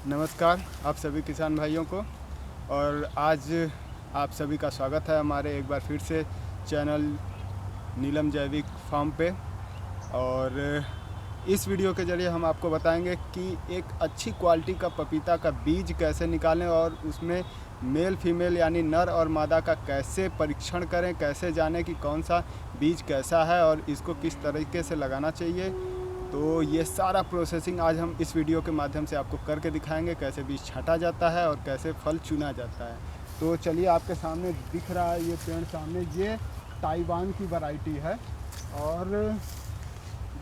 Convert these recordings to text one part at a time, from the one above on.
नमस्कार आप सभी किसान भाइयों को। और आज आप सभी का स्वागत है हमारे एक बार फिर से चैनल नीलम जैविक फार्म पे। और इस वीडियो के ज़रिए हम आपको बताएंगे कि एक अच्छी क्वालिटी का पपीता का बीज कैसे निकालें और उसमें मेल फीमेल यानी नर और मादा का कैसे परीक्षण करें, कैसे जानें कि कौन सा बीज कैसा है और इसको किस तरीके से लगाना चाहिए। तो ये सारा प्रोसेसिंग आज हम इस वीडियो के माध्यम से आपको करके दिखाएंगे, कैसे बीज छांटा जाता है और कैसे फल चुना जाता है। तो चलिए, आपके सामने दिख रहा है ये पेड़ सामने, ये ताइवान की वैरायटी है और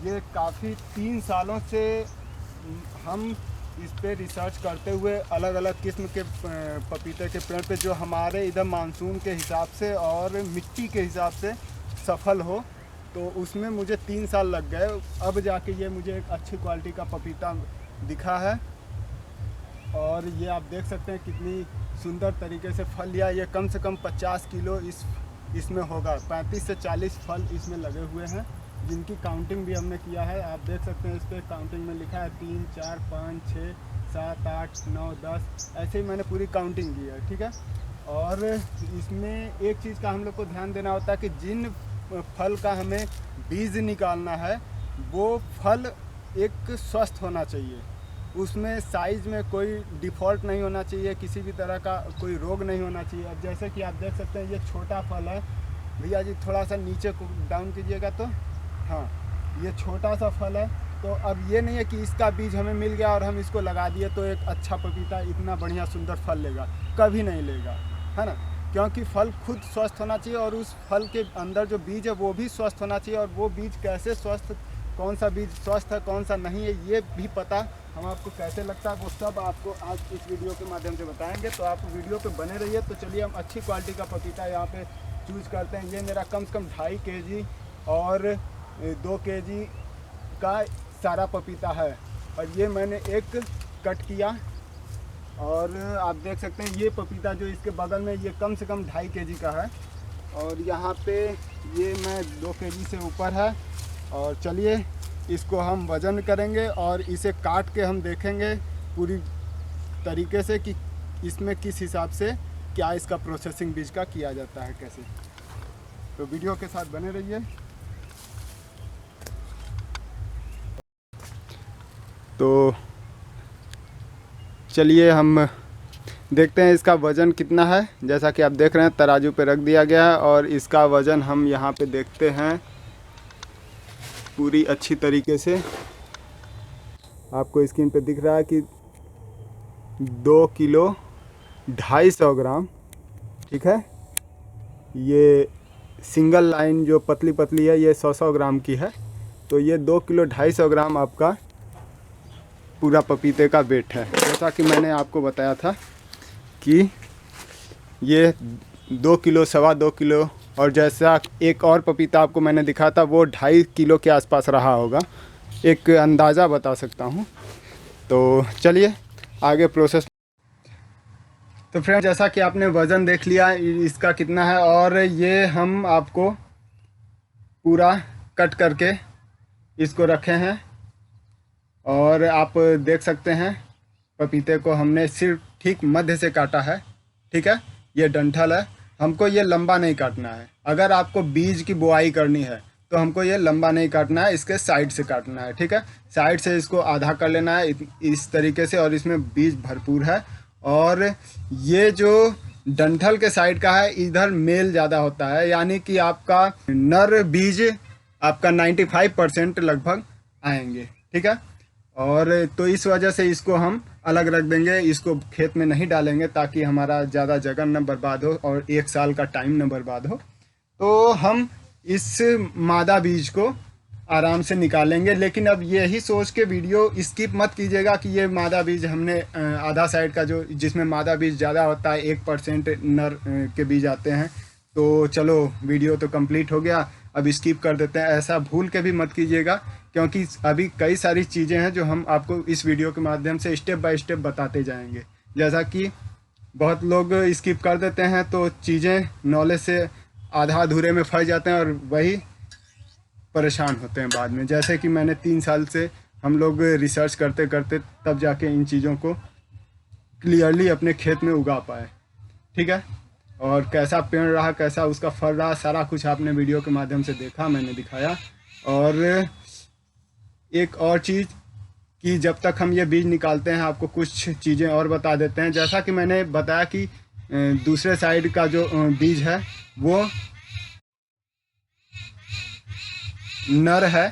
ये काफ़ी 3 सालों से हम इस पे रिसर्च करते हुए अलग अलग किस्म के पपीते के पेड़ पे जो हमारे इधर मानसून के हिसाब से और मिट्टी के हिसाब से सफल हो, तो उसमें मुझे 3 साल लग गए। अब जाके ये मुझे एक अच्छी क्वालिटी का पपीता दिखा है और ये आप देख सकते हैं कितनी सुंदर तरीके से फल लिया। ये कम से कम 50 किलो इसमें होगा। 35 से 40 फल इसमें लगे हुए हैं, जिनकी काउंटिंग भी हमने किया है। आप देख सकते हैं इस पर काउंटिंग में लिखा है 3, 4, 5, 6, 7, 8, 9, 10, ऐसे ही मैंने पूरी काउंटिंग की है। ठीक है। और इसमें एक चीज़ का हम लोग को ध्यान देना होता है कि जिन फल का हमें बीज निकालना है वो फल एक स्वस्थ होना चाहिए, उसमें साइज़ में कोई डिफ़ॉल्ट नहीं होना चाहिए, किसी भी तरह का कोई रोग नहीं होना चाहिए। अब जैसे कि आप देख सकते हैं ये छोटा फल है। भैया जी थोड़ा सा नीचे को डाउन कीजिएगा। तो हाँ, ये छोटा सा फल है। तो अब ये नहीं है कि इसका बीज हमें मिल गया और हम इसको लगा दिए तो एक अच्छा पपीता इतना बढ़िया सुंदर फल लेगा, कभी नहीं लेगा, है ना। क्योंकि फल खुद स्वस्थ होना चाहिए और उस फल के अंदर जो बीज है वो भी स्वस्थ होना चाहिए। और वो बीज कैसे स्वस्थ, कौन सा बीज स्वस्थ है कौन सा नहीं है ये भी पता हम आपको कैसे लगता है, वो सब आपको आज इस वीडियो के माध्यम से बताएंगे। तो आप वीडियो पे बने रहिए। तो चलिए हम अच्छी क्वालिटी का पपीता यहाँ पे चूज़ करते हैं। ये मेरा कम से कम 2.5 kg और 2 kg का सारा पपीता है और ये मैंने एक कट किया। और आप देख सकते हैं ये पपीता जो इसके बगल में, ये कम से कम 2.5 kg का है और यहाँ पे ये मैं 2 kg से ऊपर है। और चलिए इसको हम वज़न करेंगे और इसे काट के हम देखेंगे पूरी तरीके से कि इसमें किस हिसाब से क्या इसका प्रोसेसिंग बीज का किया जाता है कैसे। तो वीडियो के साथ बने रहिए। तो चलिए हम देखते हैं इसका वज़न कितना है। जैसा कि आप देख रहे हैं तराजू पे रख दिया गया है और इसका वज़न हम यहाँ पे देखते हैं पूरी अच्छी तरीके से। आपको स्क्रीन पे दिख रहा है कि 2 किलो 250 ग्राम। ठीक है। ये सिंगल लाइन जो पतली पतली है ये 100 ग्राम की है। तो ये 2 किलो 250 ग्राम आपका पूरा पपीते का वेट है। जैसा कि मैंने आपको बताया था कि ये 2 किलो, 2.25 किलो, और जैसा एक और पपीता आपको मैंने दिखा था वो 2.5 किलो के आसपास रहा होगा, एक अंदाज़ा बता सकता हूँ। तो चलिए आगे प्रोसेस। तो फ्रेंड, जैसा कि आपने वज़न देख लिया इसका कितना है और ये हम आपको पूरा कट करके इसको रखे हैं। और आप देख सकते हैं पपीते को हमने सिर्फ ठीक मध्य से काटा है। ठीक है। ये डंठल है, हमको ये लंबा नहीं काटना है। अगर आपको बीज की बुआई करनी है तो हमको ये लंबा नहीं काटना है, इसके साइड से काटना है। ठीक है। साइड से इसको आधा कर लेना है इस तरीके से। और इसमें बीज भरपूर है और ये जो डंठल के साइड का है इधर मेल ज़्यादा होता है, यानी कि आपका नर बीज आपका 95% लगभग आएंगे। ठीक है। और तो इस वजह से इसको हम अलग रख देंगे, इसको खेत में नहीं डालेंगे ताकि हमारा ज़्यादा जगह न बर्बाद हो और 1 साल का टाइम न बर्बाद हो। तो हम इस मादा बीज को आराम से निकालेंगे। लेकिन अब यही सोच के वीडियो स्किप मत कीजिएगा कि ये मादा बीज हमने आधा साइड का जो जिसमें मादा बीज ज़्यादा होता है 1% नर के बीज आते हैं, तो चलो वीडियो तो कंप्लीट हो गया, अब स्किप कर देते हैं। ऐसा भूल के भी मत कीजिएगा क्योंकि अभी कई सारी चीज़ें हैं जो हम आपको इस वीडियो के माध्यम से स्टेप बाय स्टेप बताते जाएंगे। जैसा कि बहुत लोग स्किप कर देते हैं तो चीज़ें नॉलेज से आधा अधूरे में फंस जाते हैं और वही परेशान होते हैं बाद में। जैसे कि मैंने 3 साल से हम लोग रिसर्च करते करते तब जाके इन चीज़ों को क्लियरली अपने खेत में उगा पाए। ठीक है, और कैसा पेड़ रहा, कैसा उसका फल रहा, सारा कुछ आपने वीडियो के माध्यम से देखा, मैंने दिखाया। और एक और चीज़ कि जब तक हम ये बीज निकालते हैं आपको कुछ चीज़ें और बता देते हैं। जैसा कि मैंने बताया कि दूसरे साइड का जो बीज है वो नर है।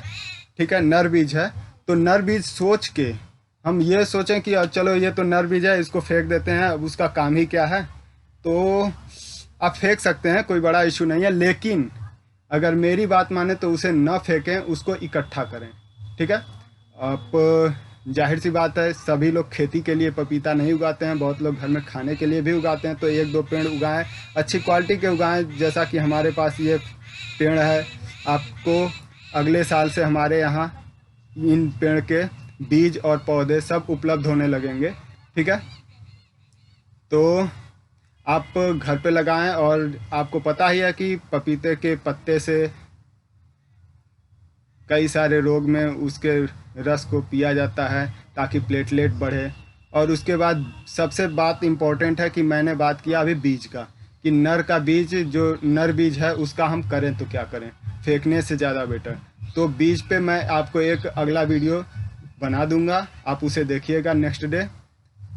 ठीक है, नर बीज है। तो नर बीज सोच के हम ये सोचें कि चलो ये तो नर बीज है, इसको फेंक देते हैं, अब उसका काम ही क्या है। तो आप फेंक सकते हैं, कोई बड़ा इशू नहीं है, लेकिन अगर मेरी बात माने तो उसे न फेंकें, उसको इकट्ठा करें। ठीक है, आप जाहिर सी बात है सभी लोग खेती के लिए पपीता नहीं उगाते हैं, बहुत लोग घर में खाने के लिए भी उगाते हैं। तो एक दो पेड़ उगाएं, अच्छी क्वालिटी के उगाएं। जैसा कि हमारे पास ये पेड़ है, आपको अगले साल से हमारे यहाँ इन पेड़ के बीज और पौधे सब उपलब्ध होने लगेंगे। ठीक है, तो आप घर पे लगाएं। और आपको पता ही है कि पपीते के पत्ते से कई सारे रोग में उसके रस को पिया जाता है ताकि प्लेटलेट बढ़े। और उसके बाद सबसे बात इम्पोर्टेंट है कि मैंने बात किया अभी बीज का, कि नर का बीज, जो नर बीज है उसका हम करें तो क्या करें, फेंकने से ज़्यादा बेटर। तो बीज पे मैं आपको एक अगला वीडियो बना दूंगा, आप उसे देखिएगा नेक्स्ट डे,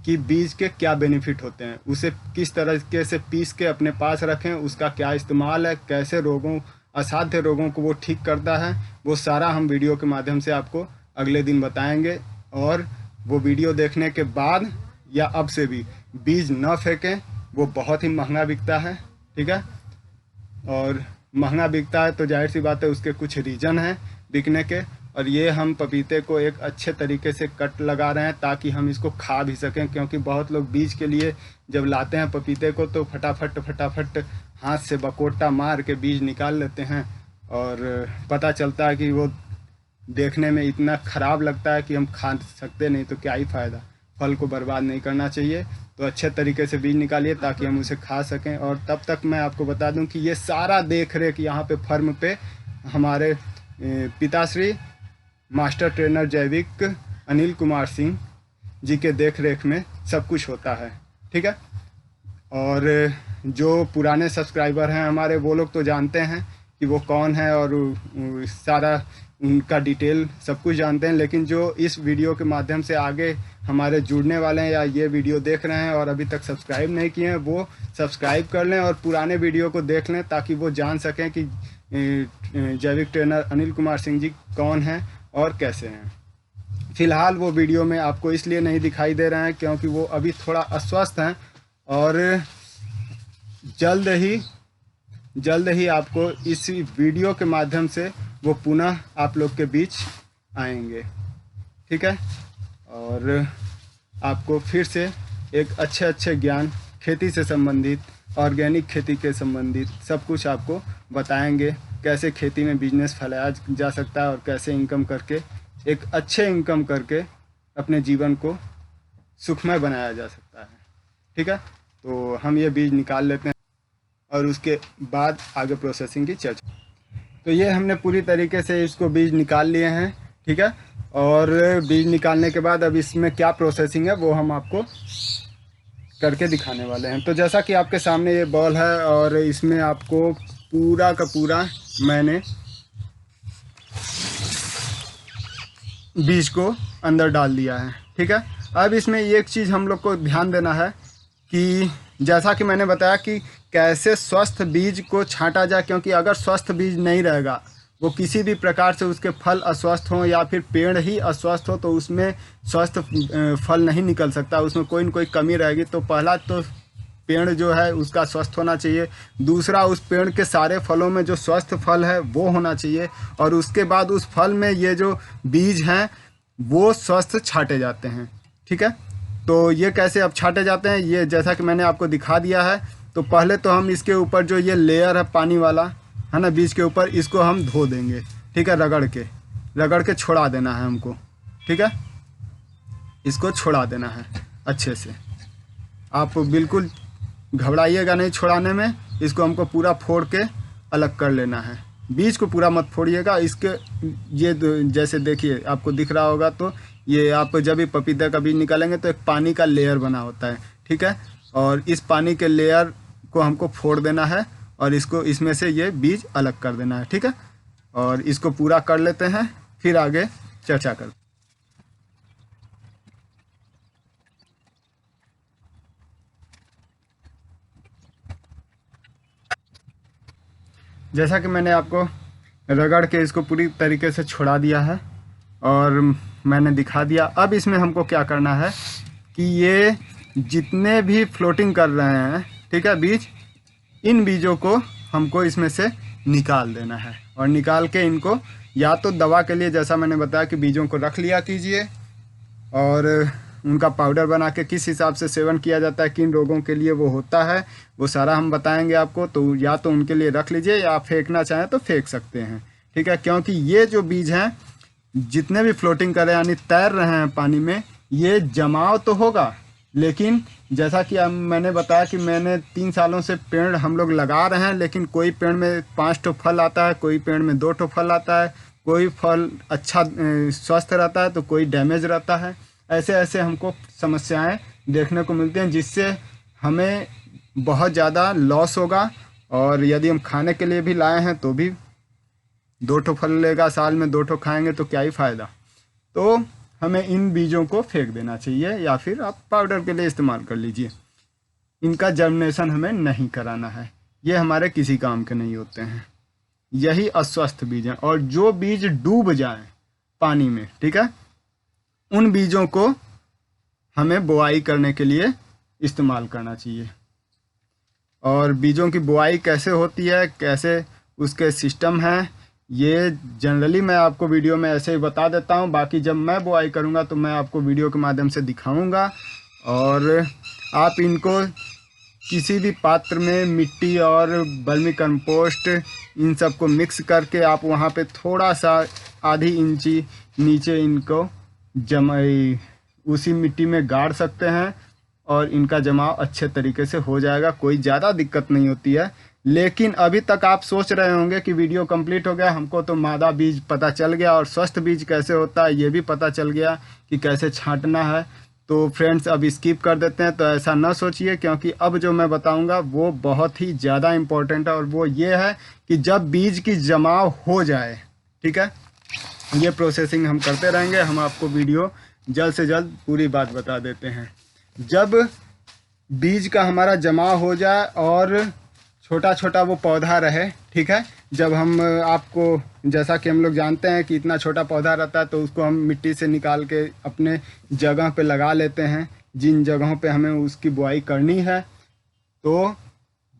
कि बीज के क्या बेनिफिट होते हैं, उसे किस तरीके से पीस के अपने पास रखें, उसका क्या इस्तेमाल है, कैसे रोगों, असाध्य रोगों को वो ठीक करता है, वो सारा हम वीडियो के माध्यम से आपको अगले दिन बताएंगे। और वो वीडियो देखने के बाद या अब से भी बीज न फेंकें, वो बहुत ही महंगा बिकता है। ठीक है, और महंगा बिकता है तो जाहिर सी बात है उसके कुछ रीज़न हैं बिकने के। और ये हम पपीते को एक अच्छे तरीके से कट लगा रहे हैं ताकि हम इसको खा भी सकें, क्योंकि बहुत लोग बीज के लिए जब लाते हैं पपीते को तो फटाफट हाथ से बकोटा मार के बीज निकाल लेते हैं, और पता चलता है कि वो देखने में इतना ख़राब लगता है कि हम खा सकते नहीं, तो क्या ही फ़ायदा। फल को बर्बाद नहीं करना चाहिए, तो अच्छे तरीके से बीज निकालिए ताकि हम उसे खा सकें। और तब तक मैं आपको बता दूं कि ये सारा देख रेख यहाँ पे फर्म पे हमारे पिताश्री मास्टर ट्रेनर जैविक अनिल कुमार सिंह जी के देख रेख में सब कुछ होता है। ठीक है, और जो पुराने सब्सक्राइबर हैं हमारे, वो लोग तो जानते हैं कि वो कौन है और सारा उनका डिटेल सब कुछ जानते हैं। लेकिन जो इस वीडियो के माध्यम से आगे हमारे जुड़ने वाले हैं या ये वीडियो देख रहे हैं और अभी तक सब्सक्राइब नहीं किए हैं, वो सब्सक्राइब कर लें और पुराने वीडियो को देख लें ताकि वो जान सकें कि जैविक ट्रेनर अनिल कुमार सिंह जी कौन हैं और कैसे हैं। फ़िलहाल वो वीडियो में आपको इसलिए नहीं दिखाई दे रहे हैं क्योंकि वो अभी थोड़ा अस्वस्थ हैं, और जल्द ही आपको इस वीडियो के माध्यम से वो पुनः आप लोग के बीच आएंगे। ठीक है, और आपको फिर से एक अच्छे ज्ञान खेती से संबंधित, ऑर्गेनिक खेती के संबंधित सब कुछ आपको बताएंगे, कैसे खेती में बिजनेस फैलाया जा सकता है और कैसे इनकम करके, एक अच्छे इनकम करके अपने जीवन को सुखमय बनाया जा सकता है। ठीक है, तो हम ये बीज निकाल लेते हैं और उसके बाद आगे प्रोसेसिंग की चर्चा। तो ये हमने पूरी तरीके से इसको बीज निकाल लिए हैं। ठीक है, और बीज निकालने के बाद अब इसमें क्या प्रोसेसिंग है वो हम आपको करके दिखाने वाले हैं। तो जैसा कि आपके सामने ये बॉल है और इसमें आपको पूरा का पूरा मैंने बीज को अंदर डाल दिया है। ठीक है, अब इसमें एक चीज़ हम लोग को ध्यान देना है कि जैसा कि मैंने बताया कि कैसे स्वस्थ बीज को छांटा जाए, क्योंकि अगर स्वस्थ बीज नहीं रहेगा, वो किसी भी प्रकार से उसके फल अस्वस्थ हों या फिर पेड़ ही अस्वस्थ हो, तो उसमें स्वस्थ फल नहीं निकल सकता, उसमें कोई न कोई कमी रहेगी। तो पहला तो पेड़ जो है उसका स्वस्थ होना चाहिए, दूसरा उस पेड़ के सारे फलों में जो स्वस्थ फल है वो होना चाहिए, और उसके बाद उस फल में ये जो बीज हैं वो स्वस्थ छांटे जाते हैं। ठीक है, तो ये कैसे अब छांटे जाते हैं, ये जैसा कि मैंने आपको दिखा दिया है। तो पहले तो हम इसके ऊपर जो ये लेयर है पानी वाला है ना बीज के ऊपर, इसको हम धो देंगे। ठीक है, रगड़ के छोड़ा देना है हमको। ठीक है, इसको छोड़ा देना है अच्छे से, आप बिल्कुल घबराइएगा नहीं छोड़ाने में, इसको हमको पूरा फोड़ के अलग कर लेना है। बीज को पूरा मत फोड़िएगा, इसके ये जैसे देखिए आपको दिख रहा होगा, तो ये आप जब भी पपीता का बीज निकालेंगे तो एक पानी का लेयर बना होता है, ठीक है। और इस पानी के लेयर को हमको फोड़ देना है और इसको इसमें से ये बीज अलग कर देना है, ठीक है। और इसको पूरा कर लेते हैं, फिर आगे चर्चा करते हैं। जैसा कि मैंने आपको रगड़ के इसको पूरी तरीके से छुड़ा दिया है और मैंने दिखा दिया। अब इसमें हमको क्या करना है कि ये जितने भी फ्लोटिंग कर रहे हैं, ठीक है, बीज, इन बीजों को हमको इसमें से निकाल देना है। और निकाल के इनको या तो दवा के लिए, जैसा मैंने बताया कि बीजों को रख लिया कीजिए और उनका पाउडर बना के किस हिसाब से सेवन किया जाता है, किन रोगों के लिए वो होता है, वो सारा हम बताएंगे आपको। तो या तो उनके लिए रख लीजिए या आप फेंकना चाहें तो फेंक सकते हैं, ठीक है। क्योंकि ये जो बीज हैं जितने भी फ्लोटिंग कर रहे हैं यानी तैर रहे हैं पानी में, ये जमाव तो होगा, लेकिन जैसा कि मैंने बताया कि मैंने 3 सालों से पेड़ हम लोग लगा रहे हैं, लेकिन कोई पेड़ में 5 ठो फल आता है, कोई पेड़ में 2 ठो फल आता है, कोई फल अच्छा स्वस्थ रहता है तो कोई डैमेज रहता है। ऐसे ऐसे हमको समस्याएं देखने को मिलती हैं, जिससे हमें बहुत ज़्यादा लॉस होगा। और यदि हम खाने के लिए भी लाए हैं तो भी 2 ठो फल लेगा, साल में 2 ठो खाएंगे तो क्या ही फ़ायदा। तो हमें इन बीजों को फेंक देना चाहिए या फिर आप पाउडर के लिए इस्तेमाल कर लीजिए। इनका जर्मिनेशन हमें नहीं कराना है, ये हमारे किसी काम के नहीं होते हैं। यही अस्वस्थ बीज हैं। और जो बीज डूब जाए पानी में, ठीक है, उन बीजों को हमें बुआई करने के लिए इस्तेमाल करना चाहिए। और बीजों की बुआई कैसे होती है, कैसे उसके सिस्टम हैं, ये जनरली मैं आपको वीडियो में ऐसे ही बता देता हूँ। बाकी जब मैं बुआई करूँगा तो मैं आपको वीडियो के माध्यम से दिखाऊँगा। और आप इनको किसी भी पात्र में मिट्टी और वर्मी कंपोस्ट इन सब को मिक्स करके आप वहाँ पे थोड़ा सा आधी इंची नीचे इनको उसी मिट्टी में गाड़ सकते हैं और इनका जमाव अच्छे तरीके से हो जाएगा, कोई ज़्यादा दिक्कत नहीं होती है। लेकिन अभी तक आप सोच रहे होंगे कि वीडियो कंप्लीट हो गया, हमको तो मादा बीज पता चल गया और स्वस्थ बीज कैसे होता है ये भी पता चल गया कि कैसे छांटना है। तो फ्रेंड्स अब स्किप कर देते हैं, तो ऐसा ना सोचिए, क्योंकि अब जो मैं बताऊंगा वो बहुत ही ज़्यादा इम्पोर्टेंट है। और वो ये है कि जब बीज की जमाव हो जाए, ठीक है, ये प्रोसेसिंग हम करते रहेंगे, हम आपको वीडियो जल्द से जल्द पूरी बात बता देते हैं। जब बीज का हमारा जमाव हो जाए और छोटा छोटा वो पौधा रहे, ठीक है, जब हम आपको जैसा कि हम लोग जानते हैं कि इतना छोटा पौधा रहता है तो उसको हम मिट्टी से निकाल के अपने जगह पे लगा लेते हैं, जिन जगहों पे हमें उसकी बुआई करनी है। तो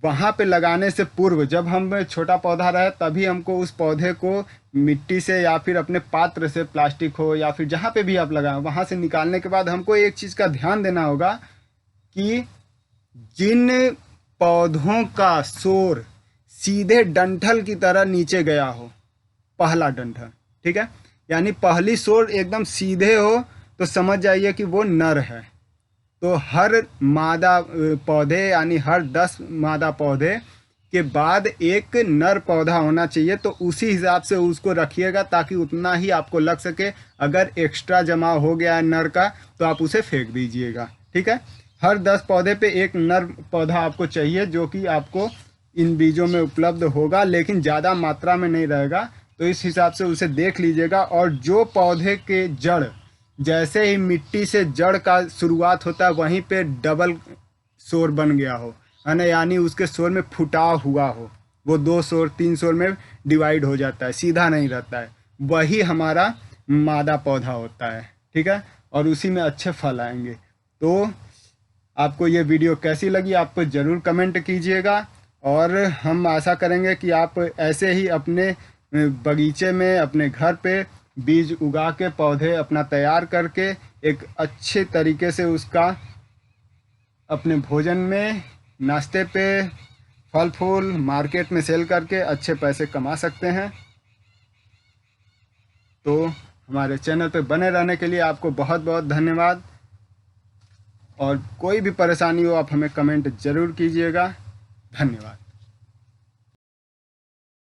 वहाँ पे लगाने से पूर्व जब हम छोटा पौधा रहे तभी हमको उस पौधे को मिट्टी से या फिर अपने पात्र से, प्लास्टिक हो या फिर जहाँ पे भी आप लगाएं, वहाँ से निकालने के बाद हमको एक चीज़ का ध्यान देना होगा कि जिन पौधों का सोर सीधे डंठल की तरह नीचे गया हो, पहला डंठल, ठीक है, यानी पहली सोर एकदम सीधे हो तो समझ जाइए कि वो नर है। तो हर मादा पौधे यानी हर 10 मादा पौधे के बाद एक नर पौधा होना चाहिए। तो उसी हिसाब से उसको रखिएगा ताकि उतना ही आपको लग सके। अगर एक्स्ट्रा जमा हो गया है नर का तो आप उसे फेंक दीजिएगा, ठीक है। हर 10 पौधे पे एक नर पौधा आपको चाहिए, जो कि आपको इन बीजों में उपलब्ध होगा, लेकिन ज़्यादा मात्रा में नहीं रहेगा। तो इस हिसाब से उसे देख लीजिएगा। और जो पौधे के जड़, जैसे ही मिट्टी से जड़ का शुरुआत होता है वहीं पे डबल सोर बन गया हो, है ना, यानी उसके सोर में फुटाव हुआ हो, वो 2 सोर 3 सोर में डिवाइड हो जाता है, सीधा नहीं रहता है, वही हमारा मादा पौधा होता है, ठीक है। और उसी में अच्छे फल आएंगे। तो आपको ये वीडियो कैसी लगी आप ज़रूर कमेंट कीजिएगा। और हम आशा करेंगे कि आप ऐसे ही अपने बगीचे में, अपने घर पे बीज उगा के पौधे अपना तैयार करके एक अच्छे तरीके से उसका अपने भोजन में, नाश्ते पे, फल फूल मार्केट में सेल करके अच्छे पैसे कमा सकते हैं। तो हमारे चैनल पे बने रहने के लिए आपको बहुत बहुत धन्यवाद। और कोई भी परेशानी हो आप हमें कमेंट ज़रूर कीजिएगा। धन्यवाद।